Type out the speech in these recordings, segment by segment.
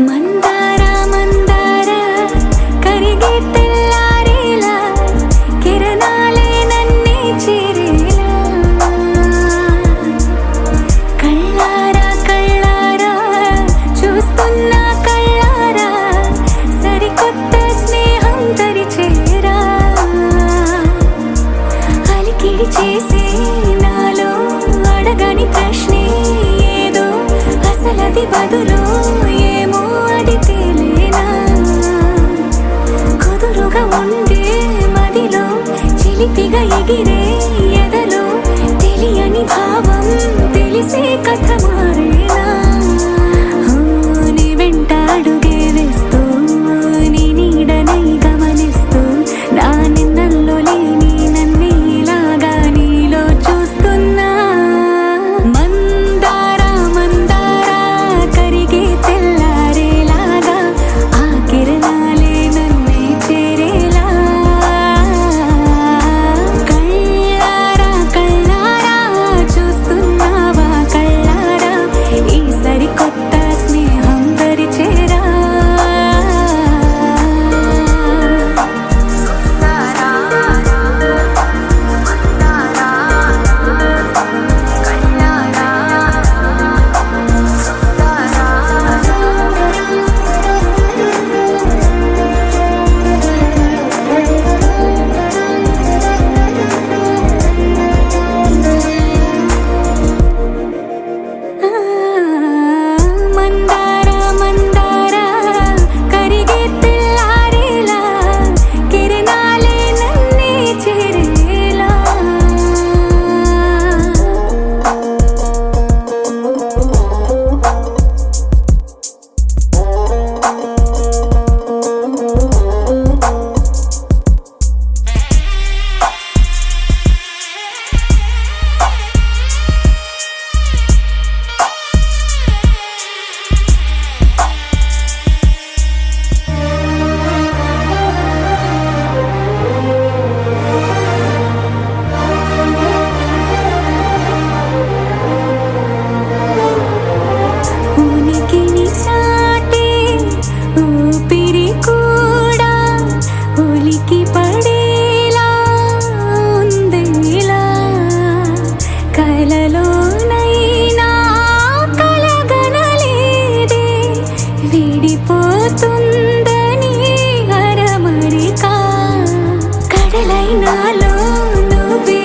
ಮಂದಾರ ಮಂದಾರ ಕರಿಗೆ ತೆಲ್ಲಾರಿಲ ಕಿರಣಾಲೆ ನನ್ನೇ చేరేల కళ్ళార కళ్ళార చూస్తున్నా కళ్ళార సరికొత్త స్నేహం తరిచేరా అలికిడి చేసే నాలో అడగని ప్రశ్నే ఏదో అసలది బదులు ఏమో అది తేలేనా కుదురుగా ఉండే మదిలో చిలిపిగా ఎగిరే ఎదలో తెలియని భావం తెలిసే కథ మారేనా నీ వెంట అడుగే వేస్తూ నీ నీడనై గమనిస్తూ నా నిన్నల్లో లేని నన్నే ఇలాగా నీలో చూస్తున్నా మందార మందార కరిగే తెల్లారేలాగా ఆ కిరణాలే నన్నే చేరేలా కళ్ళారా కళ్ళారా చూస్తున్నావా కళ్ళారా ఈ సరికొత్త స్నేహం పరిచేరా మందార మందార కరిగే తెల్లారేలా కిరణాలే నన్నే చేరేలా ఉనికిని చాటే ఊపిరి కూడా ఉలికి పడేలా ఉందేలా కలలోనైనా కలగనలేదే విడిపోతుందని అరమరిక కడలైనాలో నువ్వే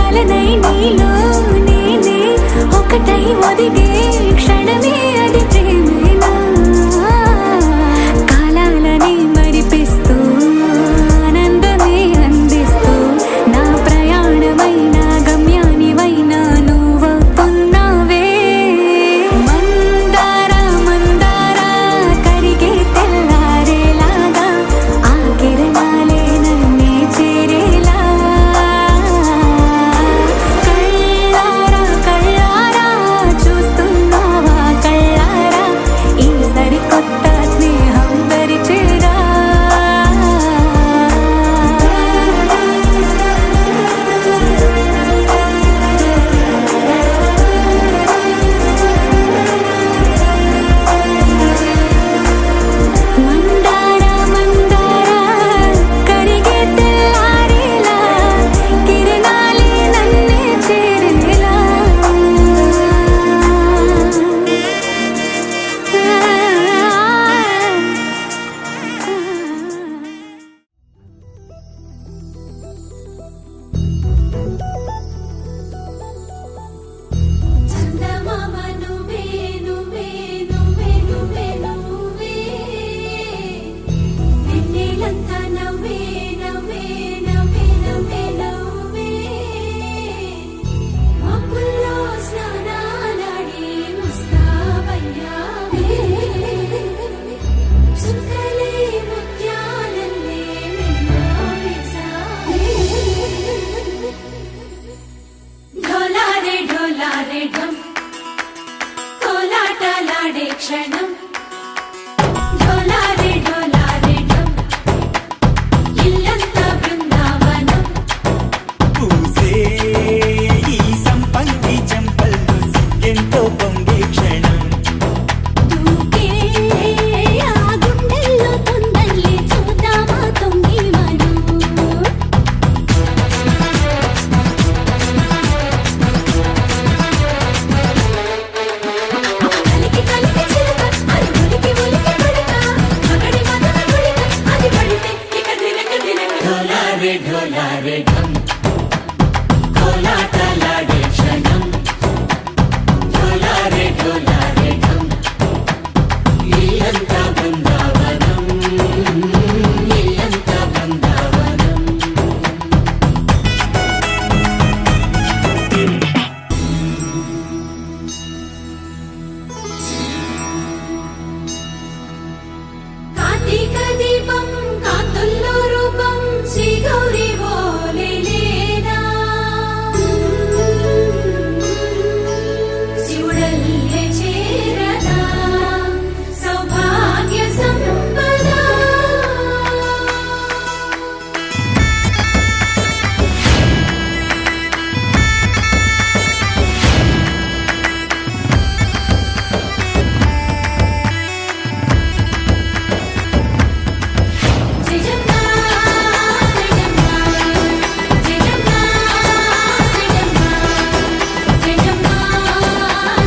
అలనై నీలో నేనే ఒకటై ఒదిగే క్షణమే అది ప్రేమేనా కాలాలని మరిపిస్తూ ఆనందమే అందిస్తూ నా ప్రయాణమైన గమ్యానివైన నువ్వవుతున్నావే మందార మందార కరిగే తెల్లారేలాగా ఆ కిరణాలే నన్నే చేరేలా కళ్ళారా కళ్ళారా చూస్తున్నా ढोलारे ढम कोलाटलाडे क्षणं ढोलारे ढोलारे ढम इल्लंता बृंदावनं इल्लंता बृंदावनं కార్తీక దీపం కాంతుల్లో రూపం శ్రీ గౌరీ బోలే లేదా శివుడల్లే చేరదా సౌభాగ్య సంపద జయజమ్మా జయజమ్మా జయజమ్మా జయజమ్మా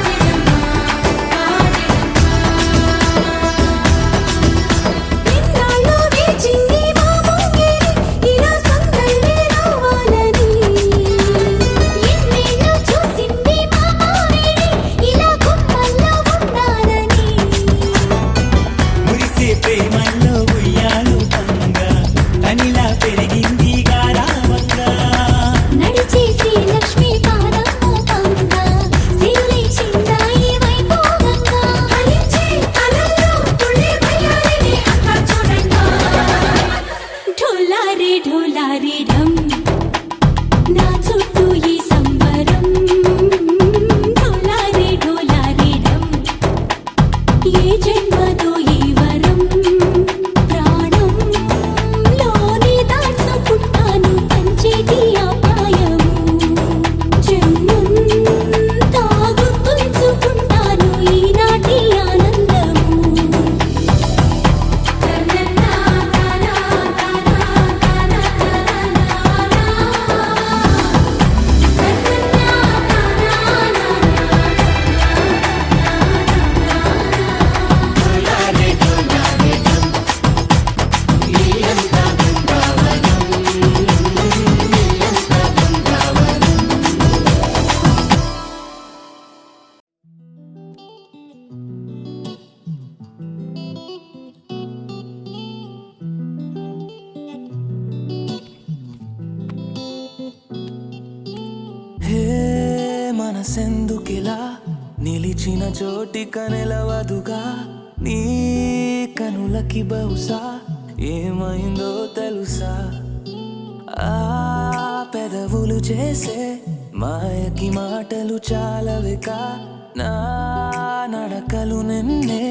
జయజమ్మా ఇన్నాళ్ళు వేచింది మా ముంగిరి ఇలా సందళ్ళే రావాలని ఎన్నేళ్ళు చూసింది మా మావేడి ఇలా గుమ్మల్లో ఉండాలని మురిసే ప్రేమల్లో ఉయ్యాలు పంగా తనిలా పెరిగింది గారావంగా నడిచే శ్రీ లక్ష్మీ పాదము పంగా సిరులై చిందాయి వైభోగంగా హరించే కలల్లో తుళ్ళే వయ్యారిని అక్క చూడంగా ఢోలారే ఢోలారే ఢమ్ నా చుట్టూ ఈ సంబరం ఢోలారే ఢోలారే ఢమ్ ఏ జన్మతో ఈ వరం ప్రాణం లోనే దాచుకుంటాను పంచేటి అపాయము జన్మం తాగుతుంచుకుంటాను ఈనాటి ఆనందము తననా తనా తనా తనా ढोलारे ढोलारे ढम इल्लंता बृंदावनं इल्लंता बृंदावनं హే మనసెందుకిలా నిలిచిన చోటిక నిలవదుగా నీ కనులకి బహుశా ఏమైందో తెలుసా ఆ పెదవులు చేసే మాయకి మాటలు చాలవిక నా నడకలు నిన్నే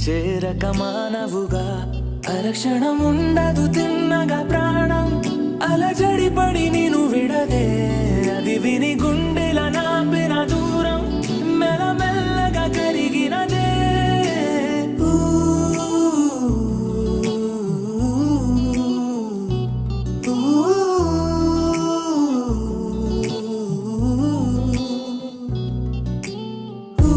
చేరక మానవుగా అరక్షణం ఉండదు తిన్నగా ప్రాణం అలజడి పడి నేను విడదే అది విని గుండెల నాపిన దూరం మెల్లమెల్లగా కరిగినదే ఊ, ఊ, ఊ, ఊ.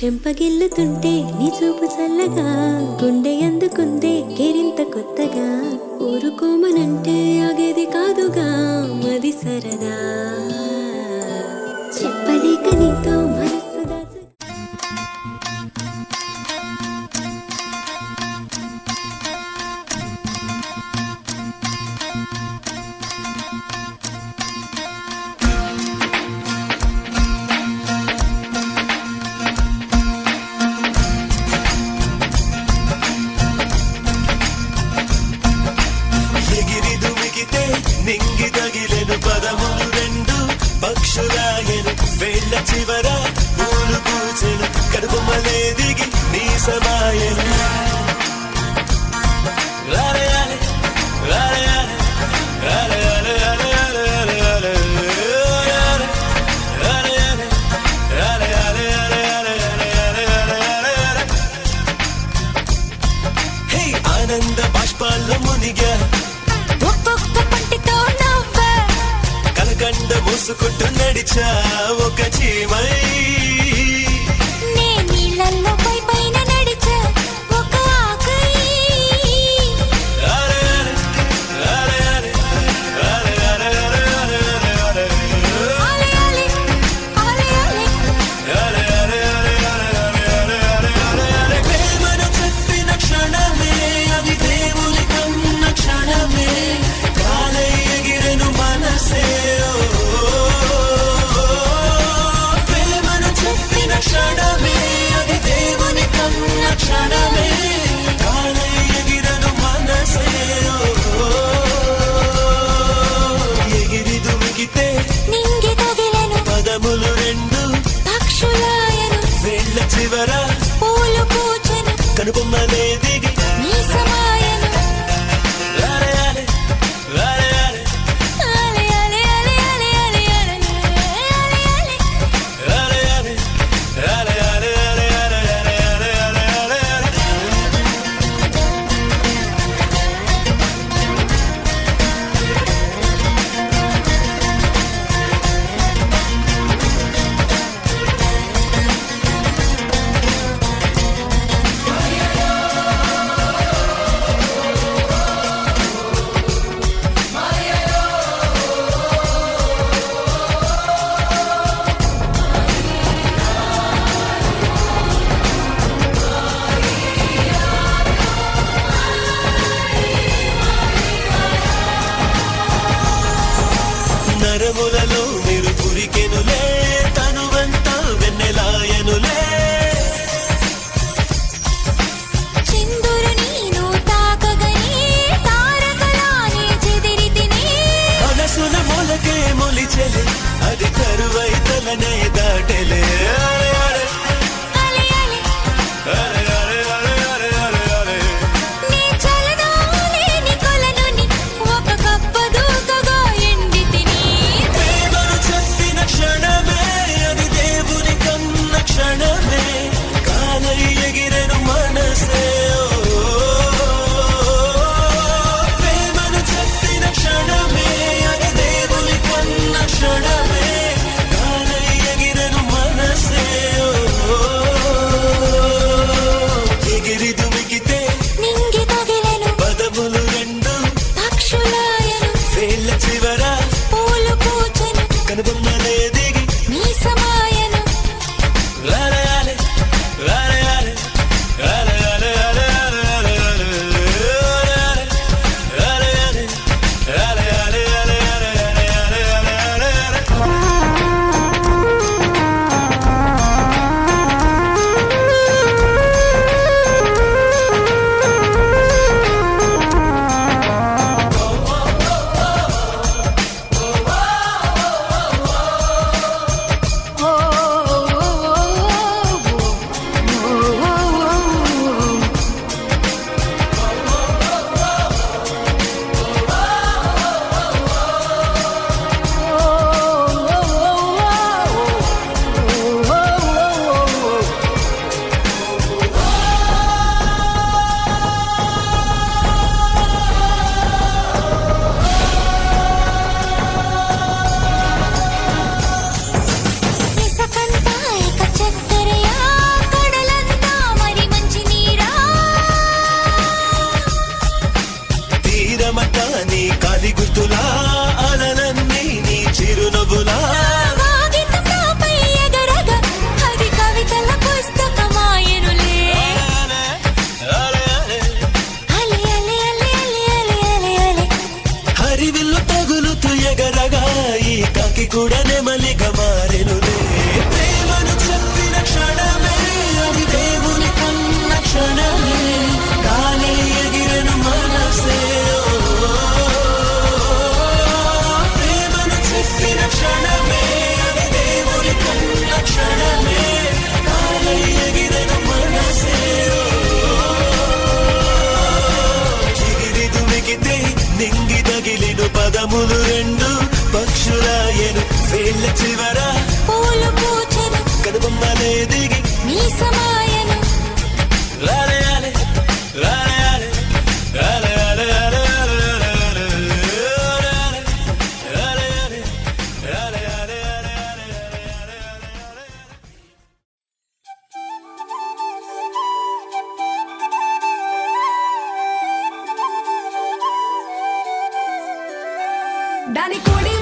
చెంపగిల్లుతుంటే నీ చూపు చల్లగా గుండె అందుకుందే కేరింత కొత్తగా ఊరుకోమనంటే ఆగేది కాదుగా మది సరదా చెప్పలేక నీతో మనస్సు దాచ ఎగిరి దుమికితే నింగి తగిలెను పదములు రెండు పక్షులాయను వేళ్ళ చివర పూలు పూచెను కడుపుమలే దిగి నీ సమాయను రాలయాలే రాలయాలే రాలయాలే రాలయాలే రాలయాలే రాలయాలే రాలయాలే రాలయాలే రాలయాలే హే ఆనంద బాష్పాల్లో మునిగా ఒక్కొక్క పంటితో నవ్వా కలకండ మూసుకుంటూ నడిచా ఒక చీమై నే నీళ్ళల్లో పై పైన నడిచా ఒక ఆకై రాలయాలే రాలయాలే రాలయాలే రాలయాలే ఆలయాలే ఆలయాలే రాలయాలే రాలయాలే ప్రేమను చెప్పిన క్షణమే అది దేవుని కన్న క్షణమే కాలై ఎగిరెను మనసే ప్రేమను చెప్పిన క్షణమే అది దేవుని కన్న క్షణమే కాలై ఎగిరెను మనసే ఎగిరి దుమికితే నింగి తగిలెను పదములు రెండు పక్షులాయను వేళ్ళ చివర పూలు పూచెను కనుబొమ్మలే దిగి నీ సమాయను రాలయాలే రాలయాలే ఆలయాలే ఆలయాలే ఆలయాలే ఆలయాలే రాలయాలే రాలయాలే రాలయాలే రాలయాలే నరములలో మీరు పురికెనులే తనువంతా వెన్నెలాయనులే చిందురు నీను తాకగనే తారకలానే చెదిరి తినే మనసున మొలకే మొలిచెలే అది కరువైతలనే దాటెలే రాలయాలే ఆలయాలే రాలయాలే రాలయాలే నీ చలనాలేని కొలనుని ఒక కప్ప దూకగా ఎండి తిని ప్రేమను చెప్పిన క్షణమే అది దేవుని కన్న క్షణమే కాలై ఎగిరెను మనసే ప్రేమను చెప్పిన క్షణమే అది దేవుని కన్న క్షణమే కాలై ఎగిరెను కూడా నెమలిగా మారెనులే ప్రేమను చెప్పిన క్షణమే అది దేవుని కన్న క్షణమే గాలి ఎగిరెను మనసే ప్రేమను చెప్పిన క్షణమే అది దేవుని కన్న క్షణమే గాలి ఎగిరెను మనసే ఎగిరి దుమికితే నింగి తగిలిను పదములు రెండు పక్షులాయను వేళ్ళ చివర పూలు పూచెను కనుబొమ్మలే దిగి నీ సమాయను లాలే లాలే లాలే లాలే లాలే దాని కొడి